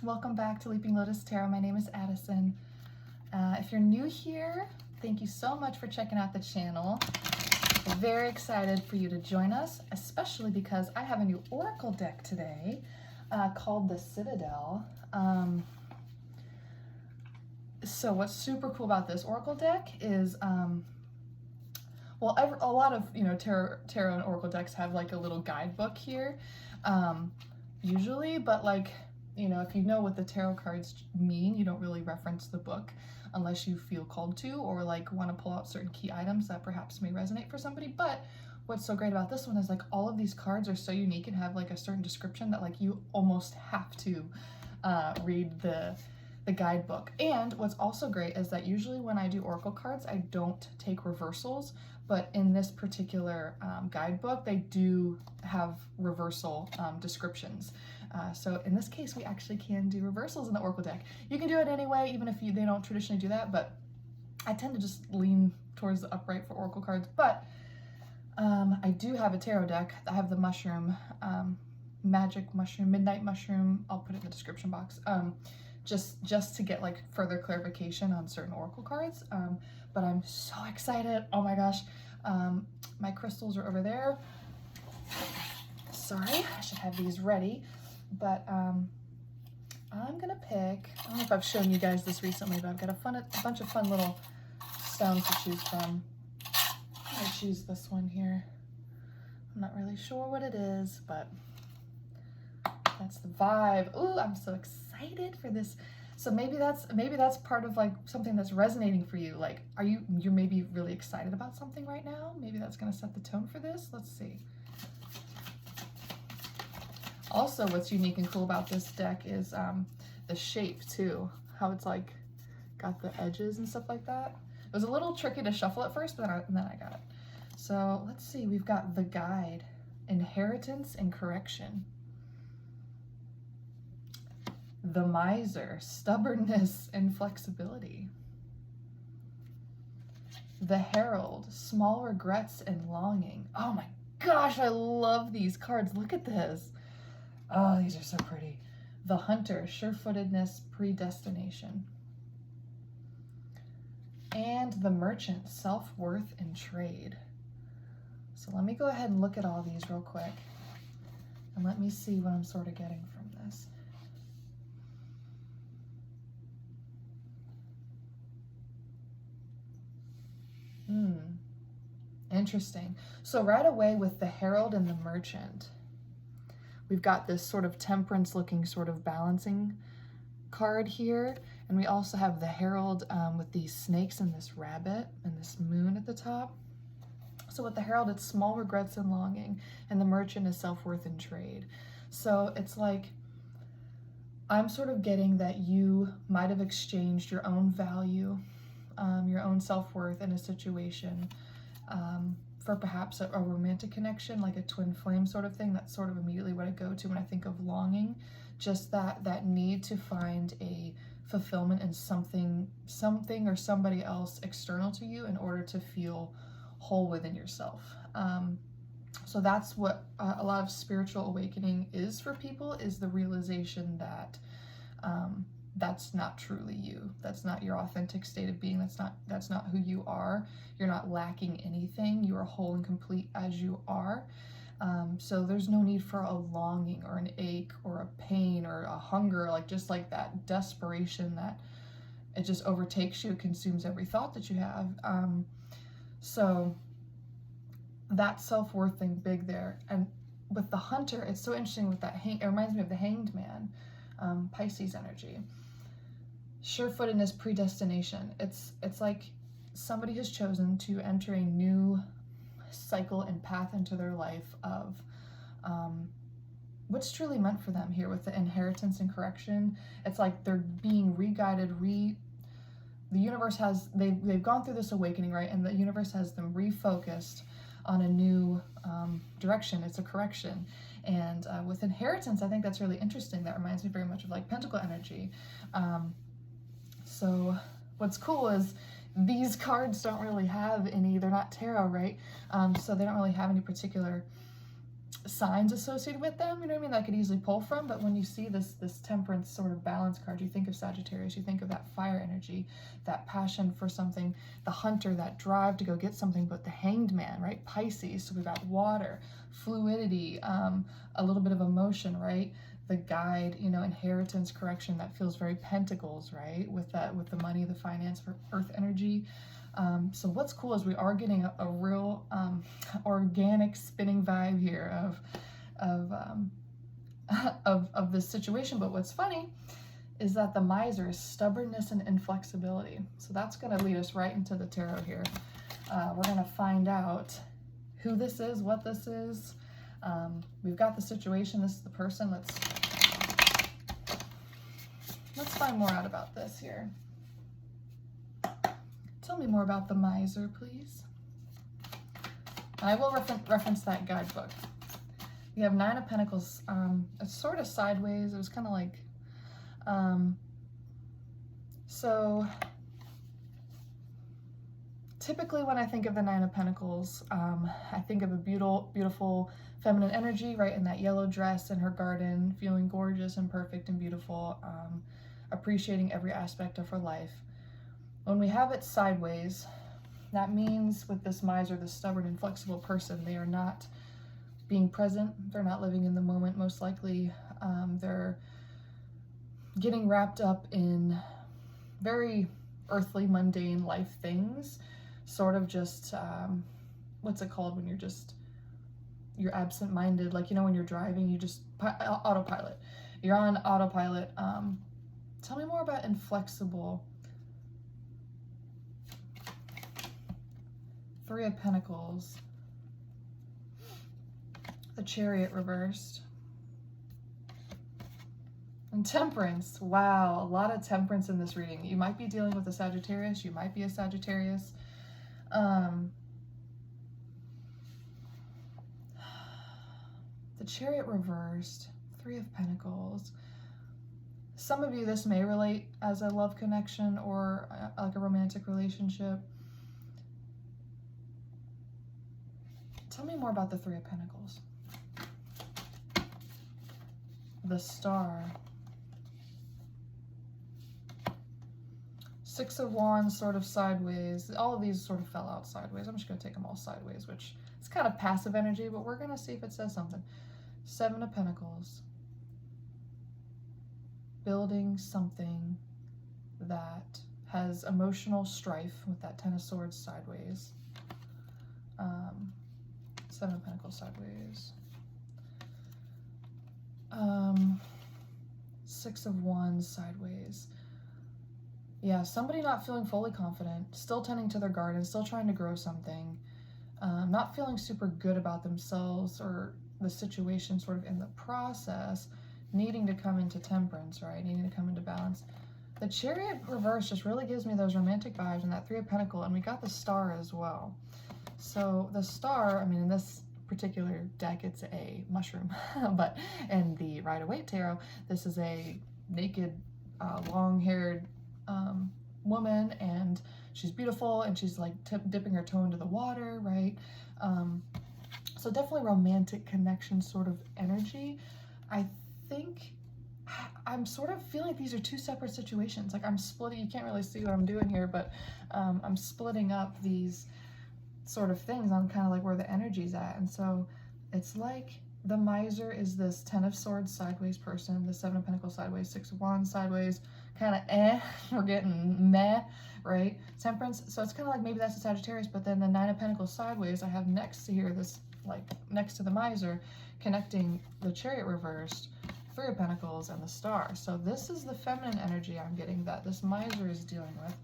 welcome back to Leaping Lotus Tarot. My name is Addison. If you're new here, thank you so much for checking out the channel. I'm very excited for you to join us, especially because I have a new oracle deck today called the Citadel. So what's super cool about this oracle deck is, well, a lot of tarot and oracle decks have like a little guidebook here, usually, but like, if you know what the tarot cards mean, you don't really reference the book unless you feel called to, or like want to pull out certain key items that perhaps may resonate for somebody. But what's so great about this one is like all of these cards are so unique and have like a certain description that like you almost have to read the guidebook. And what's also great is that usually when I do oracle cards, I don't take reversals, but in this particular guidebook, they do have reversal descriptions. So in this case, we actually can do reversals in the oracle deck. You can do it anyway, even if they don't traditionally do that, but I tend to just lean towards the upright for oracle cards. But I do have a tarot deck. I have the mushroom, magic mushroom, midnight mushroom. I'll put it in the description box. Just to get like further clarification on certain oracle cards. But I'm so excited. Oh my gosh. My crystals are over there. Sorry, I should have these ready. But I'm gonna pick, I don't know if I've shown you guys this recently, but I've got a bunch of fun little stones to choose from. I'm gonna choose this one here. I'm not really sure what it is, but that's the vibe. Ooh, I'm so excited for this. So maybe that's part of like something that's resonating for you. Like, you're maybe really excited about something right now? Maybe that's gonna set the tone for this. Let's see. Also, what's unique and cool about this deck is the shape too. How it's like got the edges and stuff like that. It was a little tricky to shuffle at first, but then I got it. So let's see, we've got the guide, inheritance and correction. The miser, stubbornness and flexibility. The herald, small regrets and longing. Oh my gosh, I love these cards. Look at this. Oh, these are so pretty. The hunter, sure-footedness, predestination. And the merchant, self-worth and trade. So let me go ahead and look at all these real quick. And let me see what I'm sort of getting from this. Interesting. So right away with the herald and the merchant, we've got this sort of temperance looking sort of balancing card here. And we also have the herald with these snakes and this rabbit and this moon at the top. So with the herald, it's small regrets and longing, and the merchant is self-worth and trade. So it's like, I'm sort of getting that you might have exchanged your own value, your own self-worth in a situation for perhaps a romantic connection, like a twin flame sort of thing. That's sort of immediately what I go to when I think of longing. Just that need to find a fulfillment in something or somebody else external to you in order to feel whole within yourself. So that's what a lot of spiritual awakening is for people, is the realization that that's not truly you. That's not your authentic state of being. That's not who you are. You're not lacking anything. You are whole and complete as you are. So there's no need for a longing or an ache or a pain or a hunger, like just like that desperation that it just overtakes you, consumes every thought that you have. So that self-worth thing big there. And with the hunter, it's so interesting with that it reminds me of the hanged man, Pisces energy. Sure-footedness, predestination. It's like somebody has chosen to enter a new cycle and path into their life of what's truly meant for them here with the inheritance and correction. It's like they're being re-guided, the universe has, they've gone through this awakening, right? And the universe has them refocused on a new direction. It's a correction. And with inheritance, I think that's really interesting. That reminds me very much of like pentacle energy. So what's cool is these cards don't really have any, they're not tarot, right? So they don't really have any particular signs associated with them, you know what I mean, that I could easily pull from. But when you see this temperance sort of balance card, you think of Sagittarius, you think of that fire energy, that passion for something, the hunter, that drive to go get something. But the hanged man, right? Pisces, so we've got water, fluidity, a little bit of emotion, right? The guide, you know, inheritance, correction, that feels very pentacles, right? With the money, the finance, for earth energy. So what's cool is we are getting a real organic spinning vibe here of this situation. But what's funny is that the miser is stubbornness and inflexibility. So that's going to lead us right into the tarot here. We're going to find out who this is, what this is. We've got the situation. This is the person. Let's find more out about this here. Tell me more about the miser, please. I will reference that guidebook. We have 9 of Pentacles. It's sort of sideways. It was kind of like, so typically when I think of the 9 of Pentacles, I think of a beautiful feminine energy, right, in that yellow dress in her garden, feeling gorgeous and perfect and beautiful, appreciating every aspect of her life. When we have it sideways, that means with this miser, the stubborn, inflexible person, they are not being present. They're not living in the moment, most likely. They're getting wrapped up in very earthly, mundane life things, sort of just, what's it called when you're absent-minded, like, you know, when you're driving, you just autopilot. You're on autopilot. Tell me more about inflexible. 3 of Pentacles, the Chariot reversed, and Temperance. Wow, a lot of temperance in this reading. You might be dealing with a Sagittarius, you might be a Sagittarius. The Chariot reversed, 3 of Pentacles. Some of you, this may relate as a love connection or like a romantic relationship. Tell me more about the 3 of Pentacles. The Star. 6 of Wands, sort of sideways. All of these sort of fell out sideways. I'm just going to take them all sideways, which is kind of passive energy, but we're going to see if it says something. 7 of Pentacles. Building something that has emotional strife with that 10 of Swords sideways. 7 of Pentacles sideways. 6 of Wands sideways. Yeah, somebody not feeling fully confident, still tending to their garden, still trying to grow something, not feeling super good about themselves or the situation sort of in the process, needing to come into temperance, right? Needing to come into balance. The Chariot reverse just really gives me those romantic vibes and that 3 of Pentacles, and we got the Star as well. So the Star, I mean, in this particular deck, it's a mushroom, but in the Rider-Waite Tarot, this is a naked, long-haired woman, and she's beautiful, and she's like dipping her toe into the water, right? So definitely romantic connection sort of energy. I think I'm sort of feeling like these are 2 separate situations. Like I'm splitting, you can't really see what I'm doing here, but I'm splitting up these sort of things on kind of like where the energy's at. And so it's like the miser is this 10 of Swords sideways person, the 7 of Pentacles sideways, 6 of Wands sideways, kind of we're getting meh, right? Temperance, so it's kind of like maybe that's a Sagittarius, but then the 9 of Pentacles sideways, I have next to here, this like next to the miser, connecting the Chariot reversed, 3 of Pentacles, and the Star. So this is the feminine energy I'm getting that this miser is dealing with,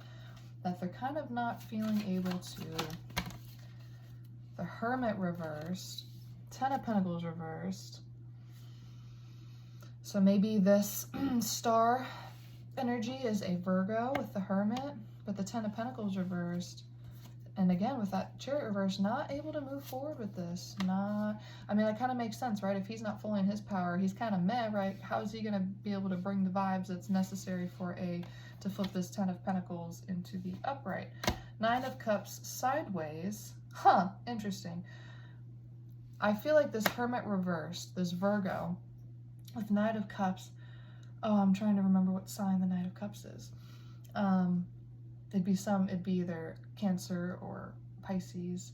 that they're kind of not feeling able to. The Hermit reversed, 10 of Pentacles reversed. So maybe this Star energy is a Virgo with the Hermit, but the 10 of Pentacles reversed. And again, with that Chariot reverse, not able to move forward with this. I mean, that kind of makes sense, right? If he's not fully in his power, he's kind of meh, right? How is he going to be able to bring the vibes that's necessary to flip this 10 of Pentacles into the upright? 9 of Cups sideways. Huh, interesting. I feel like this Hermit reversed, this Virgo, with Knight of Cups. Oh, I'm trying to remember what sign the Knight of Cups is. It'd be either Cancer or Pisces,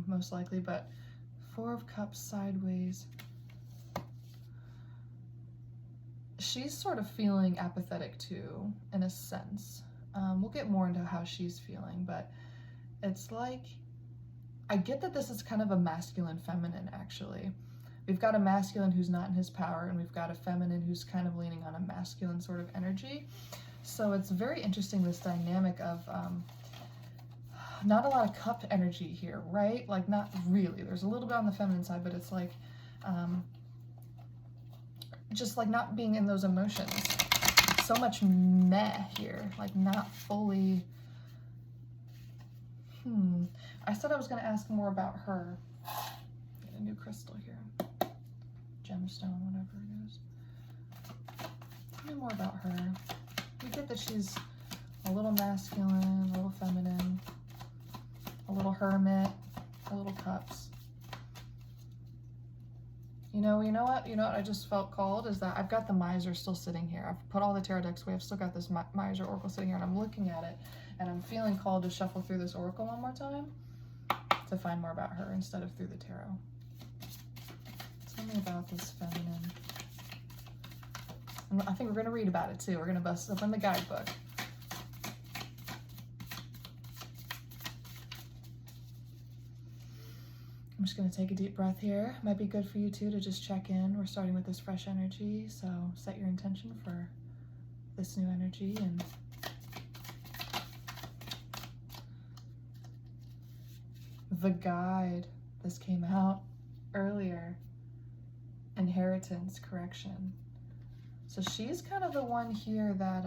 most likely, but Four of Cups sideways. She's sort of feeling apathetic too, in a sense. We'll get more into how she's feeling, but it's like, I get that this is kind of a masculine feminine, actually. We've got a masculine who's not in his power, and we've got a feminine who's kind of leaning on a masculine sort of energy. So it's very interesting, this dynamic of not a lot of cup energy here, right? Like, not really. There's a little bit on the feminine side, but it's like just like not being in those emotions. So much meh here, like not fully. I said I was going to ask more about her. Get a new crystal here. Gemstone, whatever it is. Tell me more about her. We get that she's a little masculine, a little feminine, a little hermit, a little cups. You know what I just felt called is that I've got the miser still sitting here. I've put all the tarot decks away. I've still got this miser oracle sitting here, and I'm looking at it, and I'm feeling called to shuffle through this oracle one more time to find more about her instead of through the tarot. Tell me about this feminine. And I think we're going to read about it too. We're going to bust open the guidebook. I'm just going to take a deep breath here. Might be good for you too to just check in. We're starting with this fresh energy, so set your intention for this new energy. And the guide, this came out earlier. Inheritance, correction. So she's kind of the one here that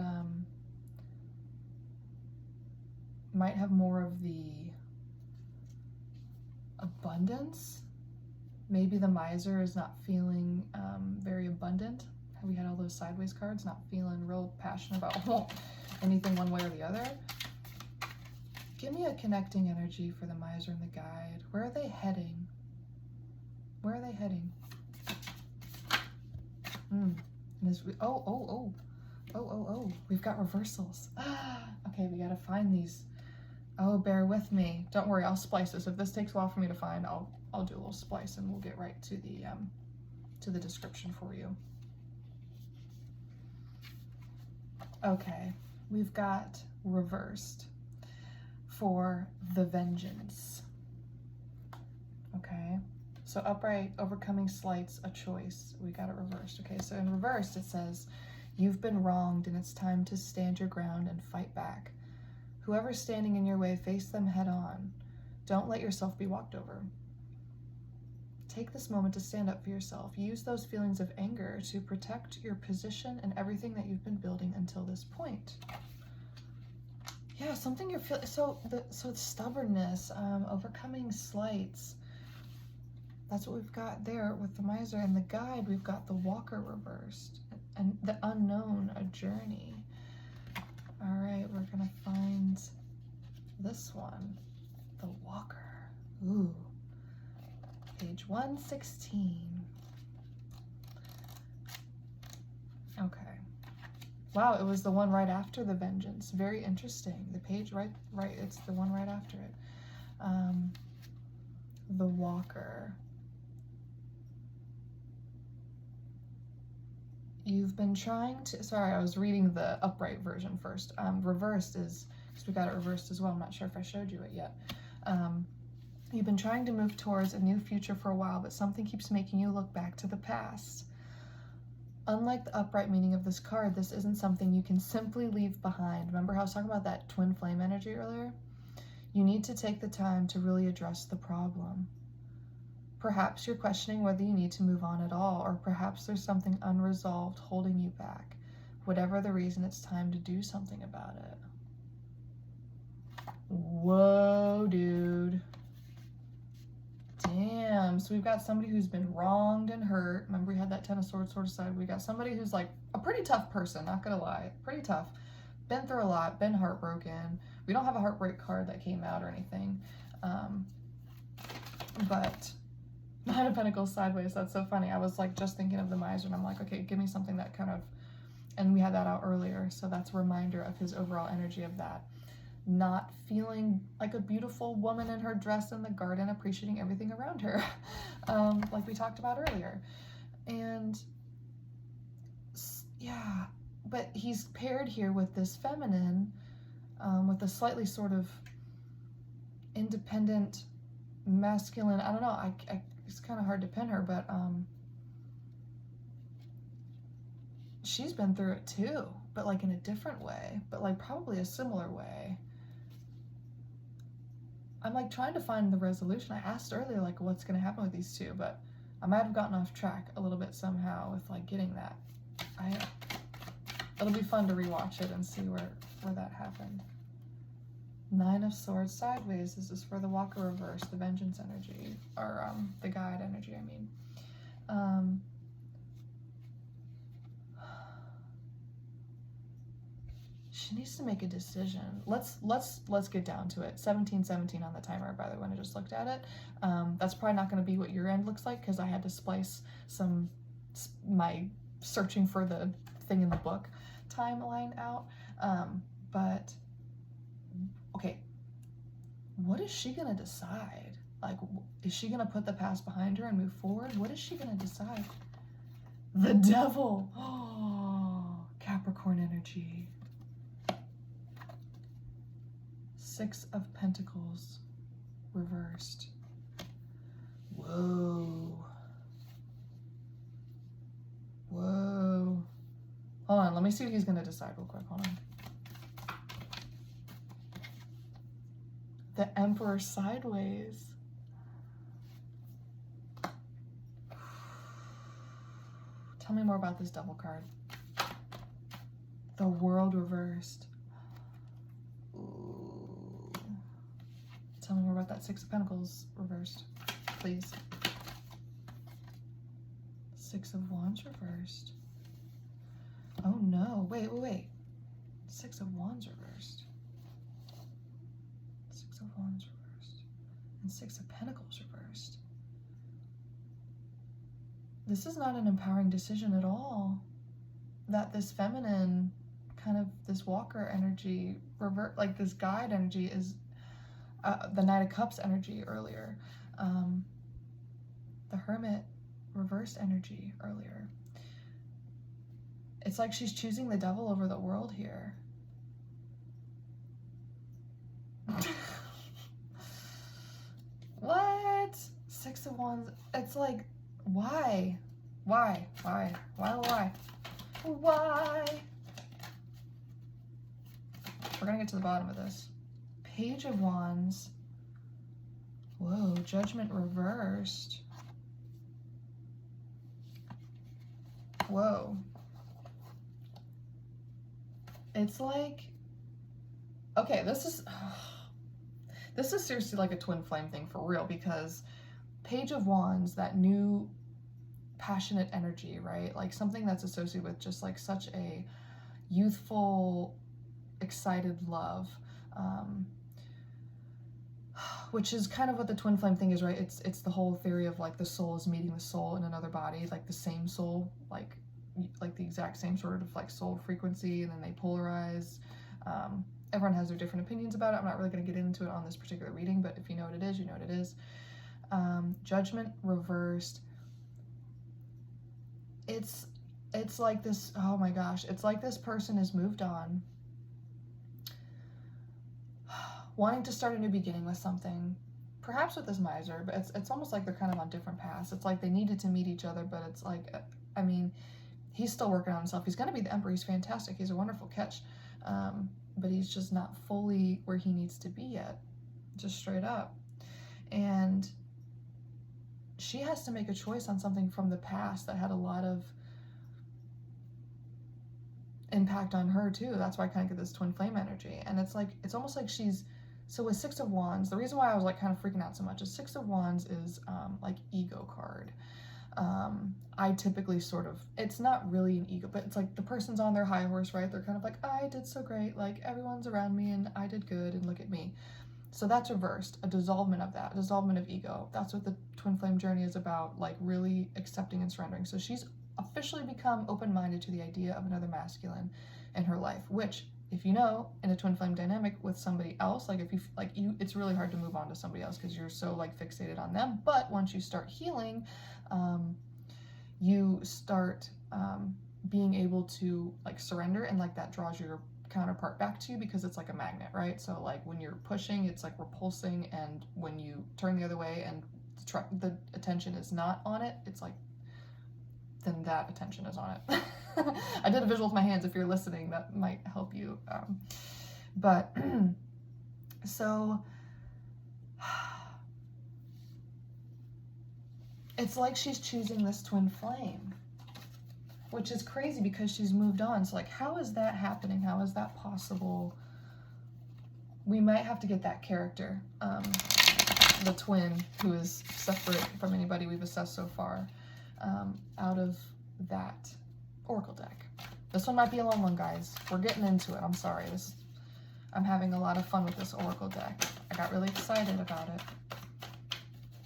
might have more of the abundance. Maybe the miser is not feeling very abundant. We had all those sideways cards, not feeling real passionate about anything one way or the other. Give me a connecting energy for the miser and the guide. Where are they heading? Where are they heading? We've got reversals. Okay, we gotta find these. Oh, bear with me. Don't worry, I'll splice this. If this takes a while for me to find, I'll do a little splice and we'll get right to the description for you. Okay, we've got reversed for the vengeance. Okay, so upright, overcoming slights, a choice. We got it reversed. Okay, so in reversed it says, you've been wronged and it's time to stand your ground and fight back. Whoever's standing in your way, face them head on. Don't let yourself be walked over. Take this moment to stand up for yourself. Use those feelings of anger to protect your position and everything that you've been building until this point. Yeah, something you're feeling. So it's stubbornness, overcoming slights. That's what we've got there with the miser. And the guide, we've got the walker reversed. And the unknown, a journey. All right, we're gonna find this one, the walker. Ooh, page 116. Okay. Wow, it was the one right after the vengeance. Very interesting. The page right, it's the one right after it. The walker. You've been trying to, sorry, I was reading the upright version first. Reversed is, because we got it reversed as well. I'm not sure if I showed you it yet. You've been trying to move towards a new future for a while, but something keeps making you look back to the past. Unlike the upright meaning of this card, this isn't something you can simply leave behind. Remember how I was talking about that twin flame energy earlier? You need to take the time to really address the problem. Perhaps you're questioning whether you need to move on at all, or perhaps there's something unresolved holding you back. Whatever the reason, it's time to do something about it. Whoa, dude. Damn. So we've got somebody who's been wronged and hurt. Remember we had that Ten of Swords sort of side. We got somebody who's like a pretty tough person, not gonna lie. Pretty tough. Been through a lot, been heartbroken. We don't have a heartbreak card that came out or anything. But Nine of Pentacles sideways. That's so funny. I was like just thinking of the miser, and I'm like, okay, give me something that kind of, and we had that out earlier, so that's a reminder of his overall energy of that. Not feeling like a beautiful woman in her dress in the garden, appreciating everything around her, like we talked about earlier. And yeah, but he's paired here with this feminine, with a slightly sort of independent, masculine, I don't know, it's kind of hard to pin her, but she's been through it too, but like in a different way, but like probably a similar way. I'm like trying to find the resolution. I asked earlier like what's going to happen with these two, but I might have gotten off track a little bit somehow with like getting that. It'll be fun to rewatch it and see where that happened. Nine of Swords sideways. This is for the Walker reverse, the vengeance energy, or the guide energy, I mean. She needs to make a decision. Let's get down to it. 1717 on the timer, by the way, when I just looked at it. That's probably not going to be what your end looks like because I had to splice my searching for the thing in the book timeline out. But okay, what is she going to decide? Like, is she going to put the past behind her and move forward? What is she going to decide? The Devil. Oh, Capricorn energy. Six of Pentacles reversed. Whoa. Whoa. Hold on, let me see what he's going to decide real quick. Hold on. The Emperor sideways. Tell me more about this Devil card. The World reversed. Ooh. Tell me more about that Six of Pentacles reversed, please. Six of Wands reversed. Oh no, wait. Six of Wands reversed. Six of Wands reversed. And Six of Pentacles reversed. This is not an empowering decision at all. That this feminine, kind of this Walker energy, like this guide energy is the Knight of Cups energy earlier. The Hermit reversed energy earlier. It's like she's choosing the Devil over the world here. What? Six of Wands. It's like, why? Why? Why? We're gonna get to the bottom of this. Page of Wands. Whoa, Judgment reversed. Whoa. It's like, okay, this is seriously like a twin flame thing for real, because Page of Wands, that new passionate energy, right? Like something that's associated with just like such a youthful, excited love, which is kind of what the twin flame thing is, right? It's the whole theory of like the soul is meeting the soul in another body, like the same soul, like the exact same sort of like soul frequency, and then they polarize. Everyone has their different opinions about it. I'm not really going to get into it on this particular reading, but if you know what it is, you know what it is. Judgment reversed. It's like this, oh my gosh, it's like this person has moved on, wanting to start a new beginning with something, perhaps with this miser, but it's almost like they're kind of on different paths. It's like they needed to meet each other, but it's like, I mean, he's still working on himself. He's going to be the Emperor. He's fantastic. He's a wonderful catch, but he's just not fully where he needs to be yet, just straight up. And she has to make a choice on something from the past that had a lot of impact on her too. That's why I kind of get this twin flame energy. And it's like, it's almost like she's, so with Six of Wands, the reason why I was like kind of freaking out so much is Six of Wands is like ego card. I typically sort of, it's not really an ego, but it's like the person's on their high horse, right? They're kind of like, I did so great, like everyone's around me and I did good and look at me. So that's reversed, a dissolvement of that, a dissolvement of ego. That's what the twin flame journey is about, like really accepting and surrendering. So she's officially become open-minded to the idea of another masculine in her life, which, if you know, in a twin flame dynamic with somebody else, like if you it's really hard to move on to somebody else because you're so like fixated on them. But once you start healing, you start being able to like surrender, and like that draws your counterpart back to you because it's like a magnet, right? So like when you're pushing, it's like repulsing, and when you turn the other way and the attention is not on it, it's like then that attention is on it. I did a visual with my hands. If you're listening, that might help you. But so it's like she's choosing this twin flame, which is crazy because she's moved on. So like, how is that happening? How is that possible? We might have to get that character, the twin, who is separate from anybody we've assessed so far, out of that oracle deck. This one might be a long one, guys. We're getting into it. I'm sorry. I'm having a lot of fun with this oracle deck. I got really excited about it.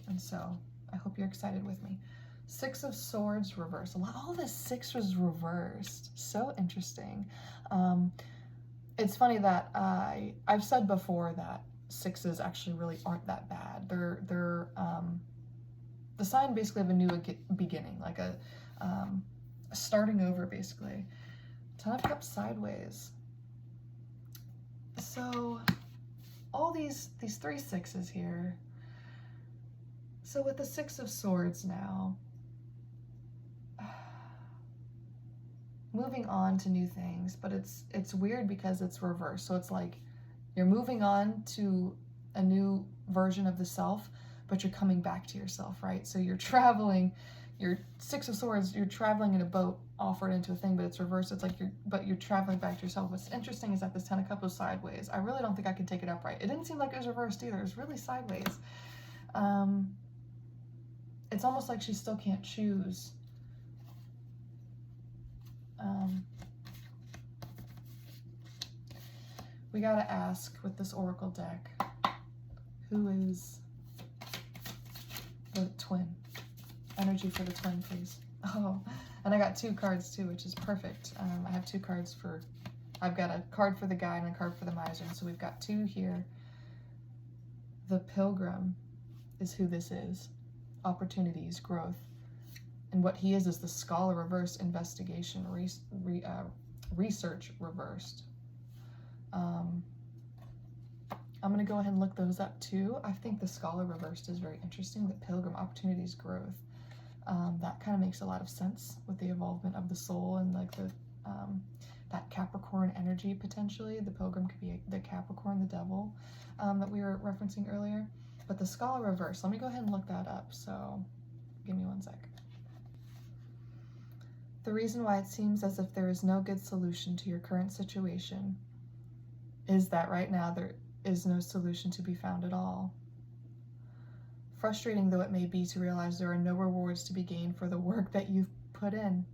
And so I hope you're excited with me. Six of Swords reversed. All this six was reversed. So interesting. It's funny that I've said before that sixes actually really aren't that bad. They're the sign basically of a new beginning, like a starting over basically. Ten of Cups sideways. So all these three sixes here. So with the Six of Swords now, moving on to new things, but it's weird because it's reversed. So it's like you're moving on to a new version of the self, but you're coming back to yourself, right? So you're traveling, your Six of Swords, you're traveling in a boat offered into a thing, but it's reversed. It's like you're traveling back to yourself. What's interesting is that this Ten of Cups was sideways. I really don't think I can take it upright. It didn't seem like it was reversed either. It was really sideways. It's almost like she still can't choose. We gotta ask with this oracle deck, who is the twin? Energy for the twin, please. Oh, and I got two cards too, which is perfect. I have two cards for, I've got a card for the guy and a card for the miser, so we've got two here. The Pilgrim is who this is. Opportunities, growth. And what he is the scholar reversed, investigation, research reversed. I'm going to go ahead and look those up too. I think the scholar reversed is very interesting. The Pilgrim, opportunities, growth. That kind of makes a lot of sense with the involvement of the soul and like the that Capricorn energy potentially. The Pilgrim could be the Capricorn, the devil, that we were referencing earlier. But the scholar reversed, let me go ahead and look that up. So give me one sec. The reason why it seems as if there is no good solution to your current situation is that right now there is no solution to be found at all. Frustrating though it may be to realize there are no rewards to be gained for the work that you've put in.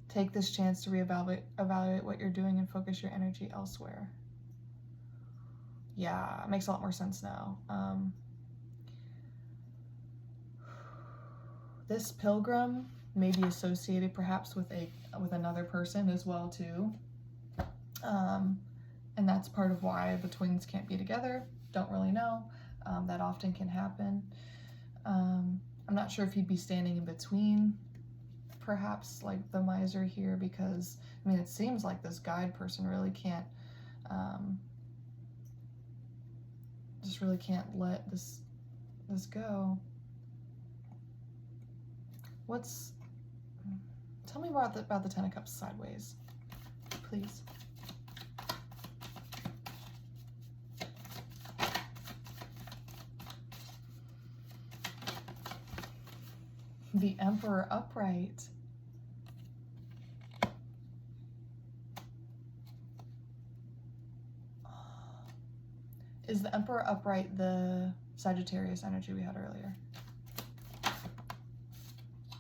Take this chance to evaluate what you're doing and focus your energy elsewhere. Yeah, it makes a lot more sense now. This Pilgrim may be associated perhaps with another person as well too. And that's part of why the twins can't be together. Don't really know. That often can happen. I'm not sure if he'd be standing in between perhaps like the miser here, because I mean it seems like this guide person really can't just really can't let this go. Tell me more about the Ten of Cups sideways, please. The Emperor upright. Is the Emperor upright the Sagittarius energy we had earlier?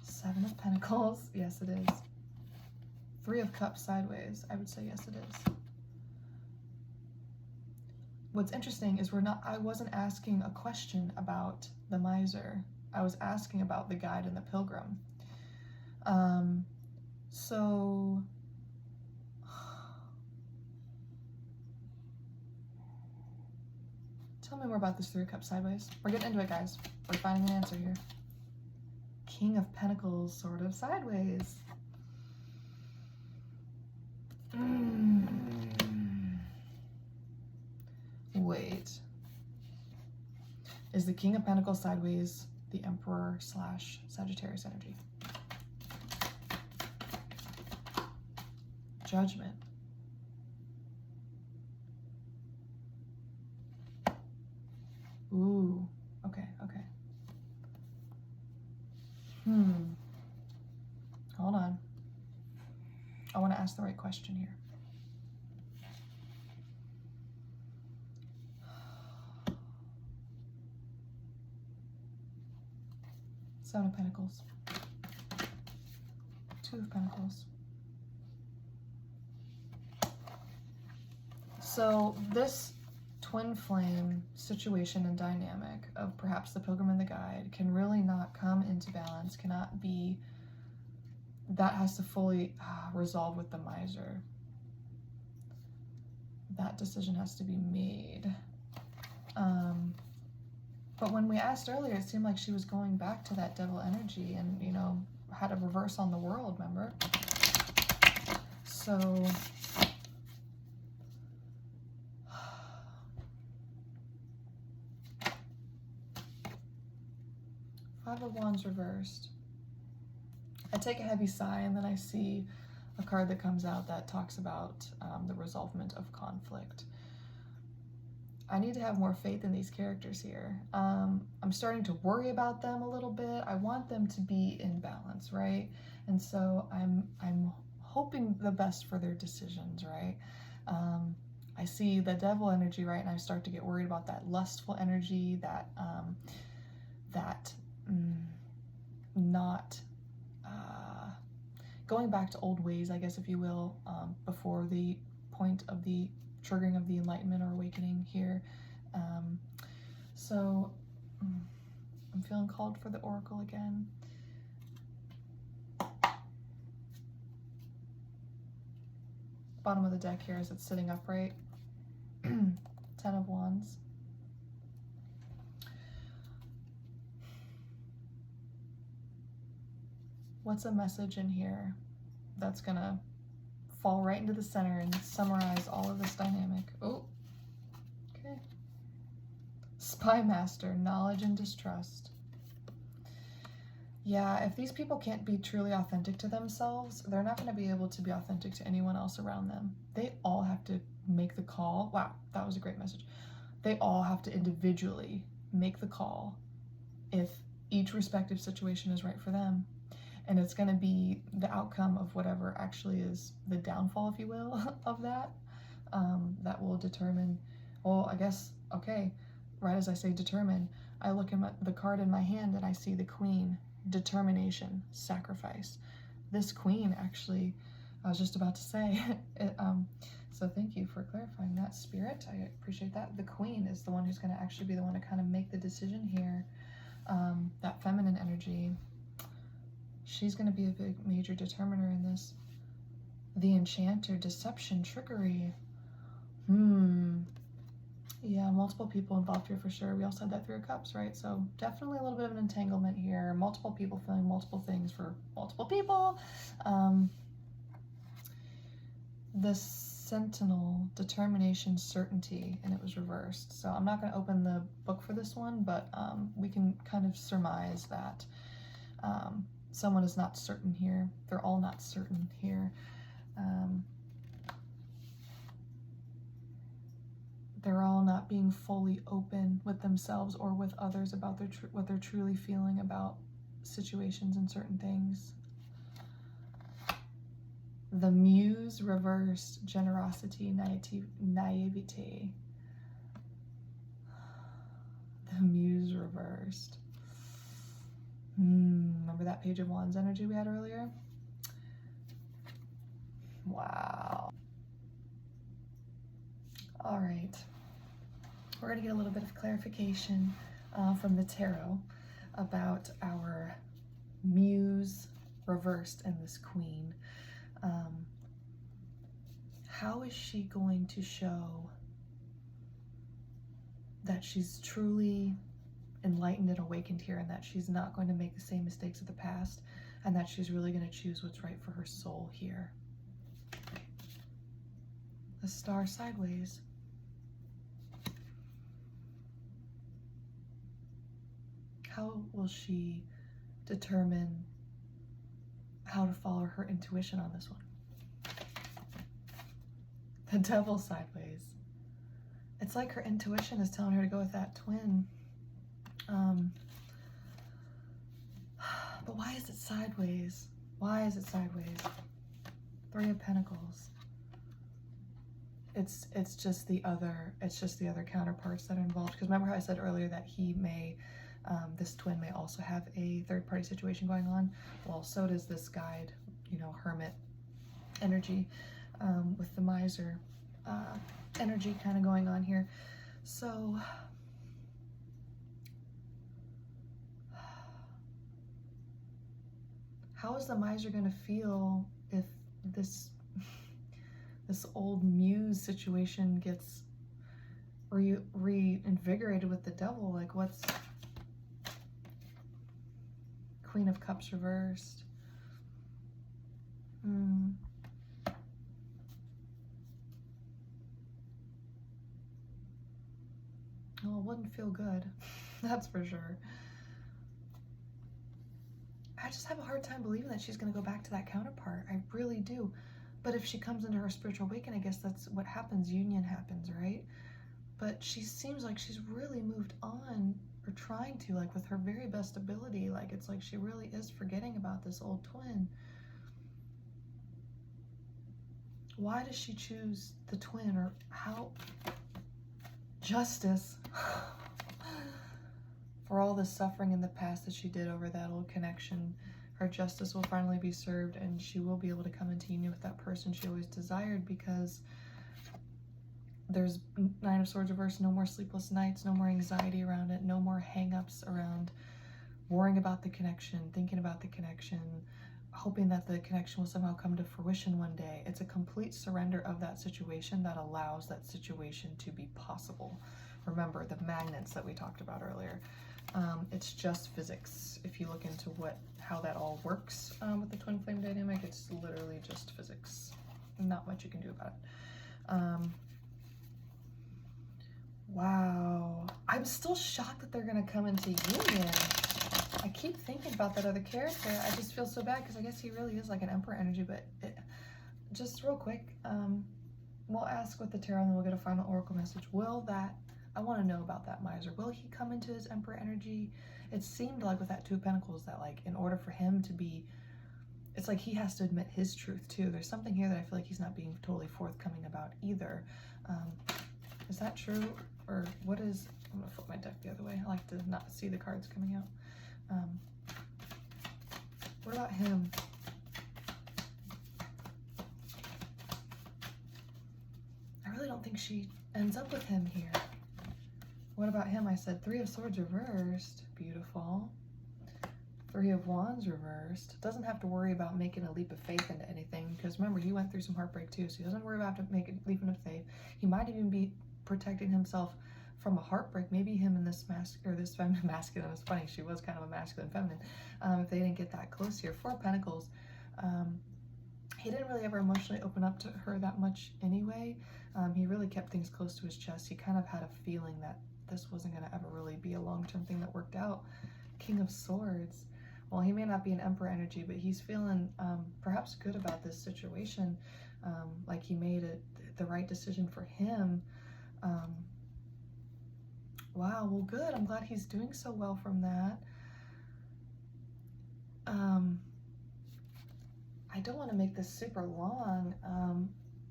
Seven of Pentacles. Yes, it is. Three of Cups sideways. I would say yes, it is. what's interesting is I wasn't asking a question about the miser. I was asking about the guide and the pilgrim. So tell me more about this Three of Cups sideways. We're getting into it, guys. We're finding an answer here. King of Pentacles sort of sideways. Wait. Is the King of Pentacles sideways the Emperor / Sagittarius energy? Judgment. Ooh, okay. Hold on. I want to ask the right question here. Seven of Pentacles. Two of Pentacles. So this twin flame situation and dynamic of perhaps the pilgrim and the guide can really not come into balance, cannot be, that has to fully resolve with the miser. That decision has to be made. But when we asked earlier, it seemed like she was going back to that devil energy and, you know, had a reverse on the world, remember? So Five of Wands reversed. I take a heavy sigh and then I see a card that comes out that talks about the resolvement of conflict. I need to have more faith in these characters here. I'm starting to worry about them a little bit. I want them to be in balance, right? And so I'm hoping the best for their decisions, right? I see the devil energy, right? And I start to get worried about that lustful energy, that not going back to old ways, I guess, if you will, before the point of the triggering of the enlightenment or awakening here. So I'm feeling called for the oracle again. Bottom of the deck here as it's sitting upright. 10 of Wands. What's a message in here that's gonna fall right into the center and summarize all of this dynamic? Oh, okay. Spy Master, knowledge and distrust. Yeah, if these people can't be truly authentic to themselves, they're not going to be able to be authentic to anyone else around them. They all have to make the call. Wow, that was a great message. They all have to individually make the call if each respective situation is right for them. And it's going to be the outcome of whatever actually is the downfall, if you will, of that. That will determine, well, I guess, okay, right as I say determine, I look at the card in my hand and I see the Queen, determination, sacrifice. This Queen, actually, I was just about to say, so thank you for clarifying that, Spirit. I appreciate that. The Queen is the one who's going to actually be the one to kind of make the decision here. That feminine energy. She's going to be a big major determiner in this. The Enchanter, deception, trickery. Yeah, multiple people involved here for sure. We also had that Three of Cups, right? So definitely a little bit of an entanglement here. Multiple people feeling multiple things for multiple people. The Sentinel, determination, certainty, and it was reversed. So I'm not going to open the book for this one, but we can kind of surmise that someone is not certain here. They're all not certain here. They're all not being fully open with themselves or with others about what they're truly feeling about situations and certain things. The Muse reversed, generosity, naivete. The Muse reversed. Remember that Page of Wands energy we had earlier? Wow. All right. we're going to get a little bit of clarification from the tarot about our muse reversed and this queen. How is she going to show that she's truly enlightened and awakened here, and that she's not going to make the same mistakes of the past, and that she's really going to choose what's right for her soul here? The Star sideways. How will she determine how to follow her intuition on this one? The Devil sideways. It's like her intuition is telling her to go with that twin. But why is it sideways? Why is it sideways? Three of Pentacles. It's just the other counterparts that are involved. Because remember how I said earlier that he may, this twin may also have a third-party situation going on? Well, so does this guide, you know, hermit energy, with the miser energy kind of going on here. So how is the miser going to feel if this old muse situation gets reinvigorated with the Devil? Like, what's Queen of Cups reversed? Oh, it wouldn't feel good. That's for sure. I just have a hard time believing that she's going to go back to that counterpart. I really do. But if she comes into her spiritual awakening, I guess that's what happens. Union happens, right? But she seems like she's really moved on, or trying to, like, with her very best ability. Like, it's like she really is forgetting about this old twin. Why does she choose the twin? Or how? Justice. For all the suffering in the past that she did over that old connection, her justice will finally be served, and she will be able to come into union with that person she always desired, because there's Nine of Swords reversed, no more sleepless nights, no more anxiety around it, no more hang-ups around worrying about the connection, thinking about the connection, hoping that the connection will somehow come to fruition one day. It's a complete surrender of that situation that allows that situation to be possible. Remember the magnets that we talked about earlier. It's just physics. If you look into how that all works with the twin flame dynamic, it's literally just physics. Not much you can do about it. Wow. I'm still shocked that they're going to come into union. I keep thinking about that other character. I just feel so bad because I guess he really is like an Emperor energy. But just real quick, we'll ask with the tarot and then we'll get a final oracle message. I want to know about that miser. Will he come into his Emperor energy? It seemed like with that Two of Pentacles that, like, in order for him to be, it's like he has to admit his truth too. There's something here that I feel like he's not being totally forthcoming about either. Is that true? Or what is, I'm gonna flip my deck the other way. I like to not see the cards coming out. What about him? I really don't think she ends up with him here. What about him? I said Three of Swords reversed. Beautiful. Three of Wands reversed. Doesn't have to worry about making a leap of faith into anything, because remember, he went through some heartbreak too, so he doesn't worry about having to make a leap of faith. He might even be protecting himself from a heartbreak. Maybe him and this this feminine masculine. It's funny, she was kind of a masculine feminine. If they didn't get that close here. Four of Pentacles. He didn't really ever emotionally open up to her that much anyway. He really kept things close to his chest. He kind of had a feeling that this wasn't going to ever really be a long-term thing that worked out. King of Swords. Well, he may not be an Emperor energy, but he's feeling perhaps good about this situation. Like he made the right decision for him. Wow, well, good. I'm glad he's doing so well from that. I don't want to make this super long,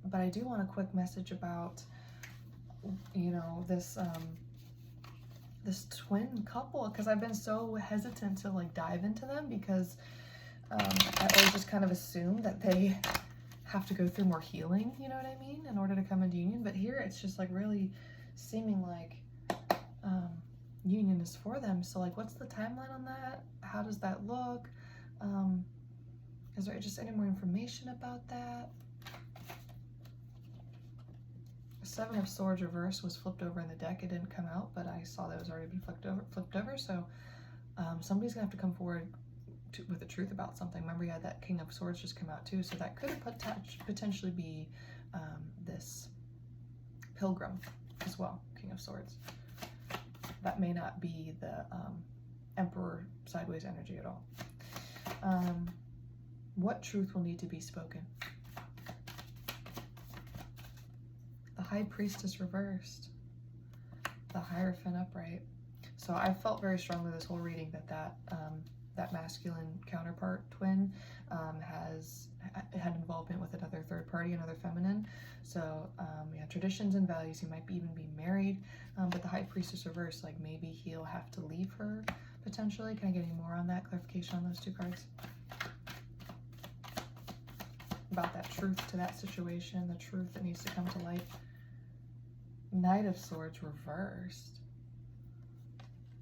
but I do want a quick message about, you know, this twin couple, because I've been so hesitant to like dive into them, because I always just kind of assume that they have to go through more healing, you know what I mean, in order to come into union. But here it's just like really seeming like union is for them. So like, what's the timeline on that? How does that look? Is there just any more information about that? Seven of Swords reverse was flipped over in the deck. It didn't come out, but I saw that it was already been flipped over. So somebody's gonna have to come forward with the truth about something. Remember, you had that King of Swords just come out too, so that could potentially be this Pilgrim as well, King of Swords. That may not be the Emperor sideways energy at all. What truth will need to be spoken? The High Priestess reversed. The Hierophant upright. So I felt very strongly this whole reading that masculine counterpart twin had involvement with another third party, another feminine. So yeah, traditions and values. He might even be married, but the High Priestess reverse, like maybe he'll have to leave her potentially. Can I get any more on that? Clarification on those two cards about that truth to that situation, the truth that needs to come to light. Knight of Swords reversed.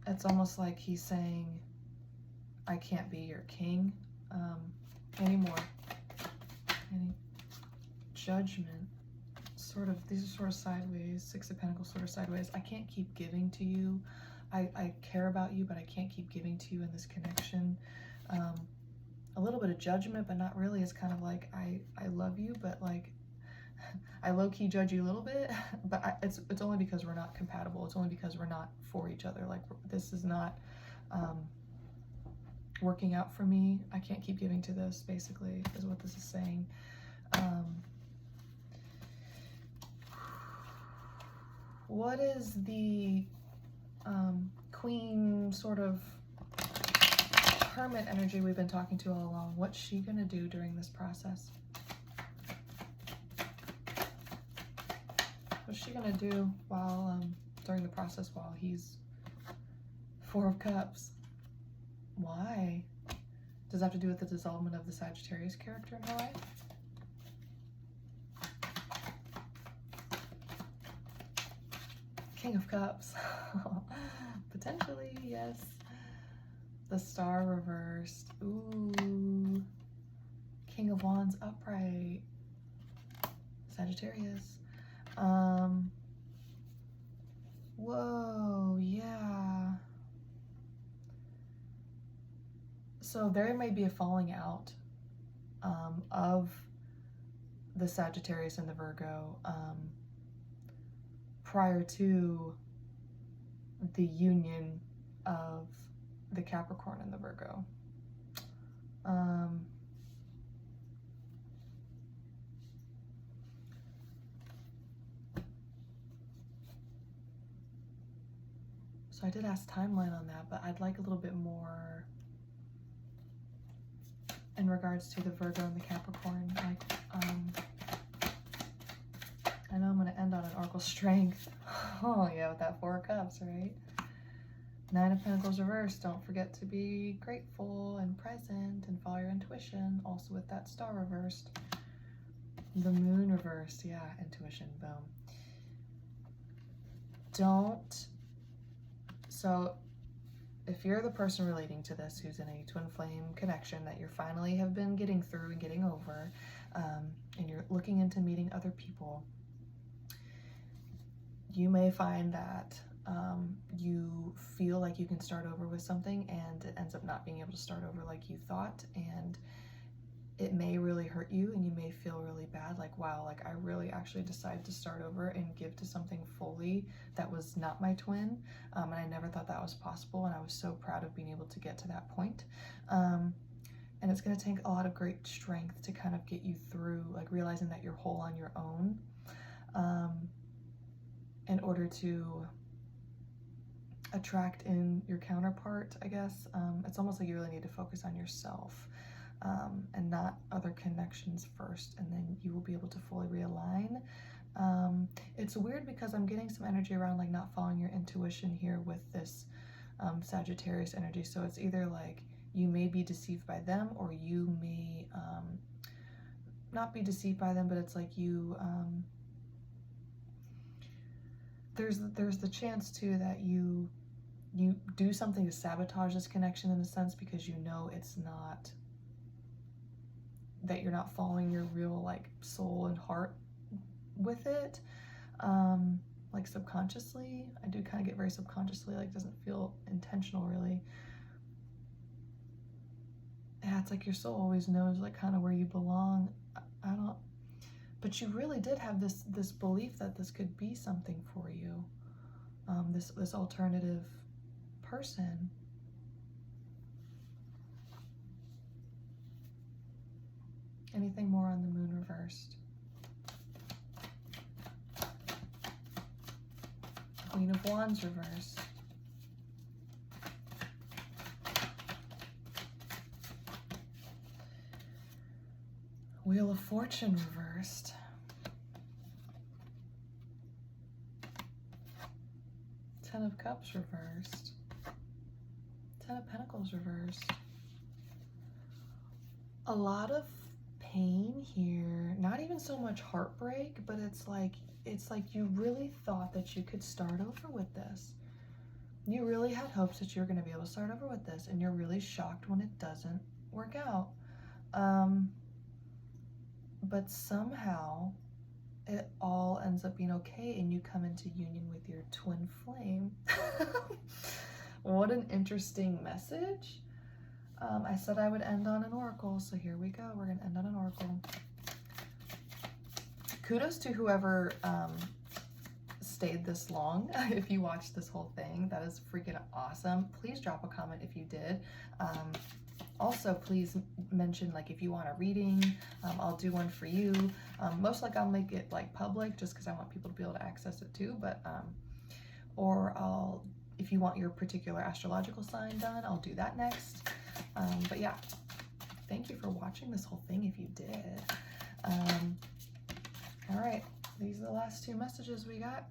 It's almost like he's saying, I can't be your king anymore. Any judgment, sort of, these are sort of sideways. Six of Pentacles sort of sideways. I can't keep giving to you. I care about you, but I can't keep giving to you in this connection. A little bit of judgment, but not really. It's kind of like, I love you, but like, I low-key judge you a little bit, but it's only because we're not compatible. It's only because we're not for each other. Like, this is not working out for me. I can't keep giving to this, basically, is what this is saying. What is the Queen sort of Hermit energy we've been talking to all along? What's she going to do during this process? What's she going to do while during the process while he's Four of Cups? Why? Does it have to do with the dissolvement of the Sagittarius character in her life? King of Cups. Potentially, yes. The Star reversed. Ooh. King of Wands upright. Sagittarius. Whoa, yeah. So there may be a falling out of the Sagittarius and the Virgo prior to the union of the Capricorn and the Virgo. So I did ask timeline on that, but I'd like a little bit more in regards to the Virgo and the Capricorn. Like, I know I'm going to end on an Oracle Strength. Oh yeah, with that Four of Cups, right? Nine of Pentacles reversed. Don't forget to be grateful and present and follow your intuition. Also with that Star reversed. The Moon reversed. Yeah, intuition. Boom. So if you're the person relating to this who's in a twin flame connection that you finally have been getting through and getting over, and you're looking into meeting other people, you may find that you feel like you can start over with something and it ends up not being able to start over like you thought, and it may really hurt you and you may feel really bad, like, wow, like I really actually decided to start over and give to something fully that was not my twin, and I never thought that was possible, and I was so proud of being able to get to that point. And it's going to take a lot of great strength to kind of get you through, like realizing that you're whole on your own, in order to attract in your counterpart, I guess. It's almost like you really need to focus on yourself, and not other connections first, and then you will be able to fully realign. It's weird because I'm getting some energy around like not following your intuition here with this Sagittarius energy. So it's either like you may be deceived by them, or you may not be deceived by them, but it's like you there's the chance too that you do something to sabotage this connection in a sense, because you know it's not, that you're not following your real like soul and heart with it, like subconsciously. I do kind of get very subconsciously, like doesn't feel intentional really. Yeah, it's like your soul always knows like kind of where you belong. I don't, but you really did have this belief that this could be something for you, this alternative person. Anything more on the moon reversed? Queen of Wands reversed. Wheel of Fortune reversed. Ten of Cups reversed. Ten of Pentacles reversed. A lot of pain here. Not even so much heartbreak, but it's like you really thought that you could start over with this. You really had hopes that you were going to be able to start over with this, and you're really shocked when it doesn't work out. But somehow it all ends up being okay, and you come into union with your twin flame. What an interesting message. I said I would end on an oracle, so here we go. We're going to end on an oracle. Kudos to whoever stayed this long. If you watched this whole thing, that is freaking awesome. Please drop a comment if you did. Also, please mention like if you want a reading. I'll do one for you. Most like I'll make it like public just because I want people to be able to access it too. But or if you want your particular astrological sign done, I'll do that next. But yeah, thank you for watching this whole thing if you did. All right, these are the last two messages we got.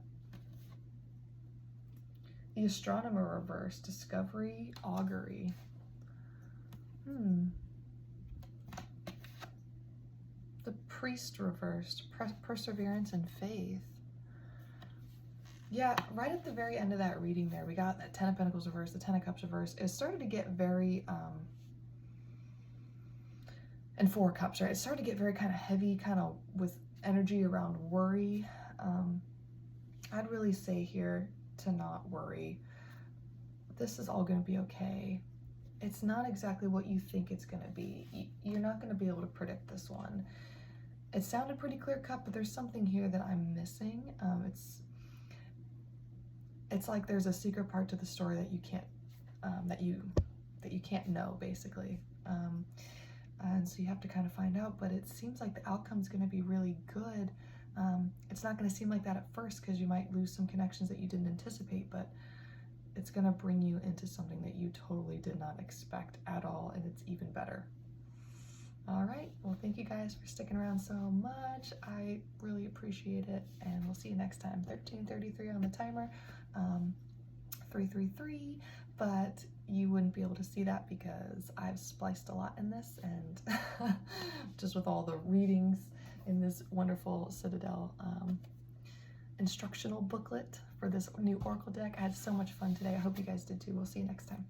The Astronomer reverse, Discovery, Augury. The Priest reversed, Perseverance and Faith. Yeah, right at the very end of that reading there, we got that Ten of Pentacles reverse, the Ten of Cups reverse. It started to get very, and Four of Cups, right? It started to get very kind of heavy, kind of with energy around worry. I'd really say here to not worry. This is all going to be okay. It's not exactly what you think it's going to be. You're not going to be able to predict this one. It sounded pretty clear cut, but there's something here that I'm missing. It's like there's a secret part to the story that you can't that you can't know, basically. And so you have to kind of find out, but it seems like the outcome's going to be really good. It's not going to seem like that at first because you might lose some connections that you didn't anticipate, but it's going to bring you into something that you totally did not expect at all, and it's even better. All right, well, thank you guys for sticking around so much. I really appreciate it, and we'll see you next time. 13:33 on the timer, 333, but you wouldn't be able to see that because I've spliced a lot in this, and just with all the readings in this wonderful Citadel instructional booklet for this new Oracle deck. I had so much fun today. I hope you guys did too. We'll see you next time.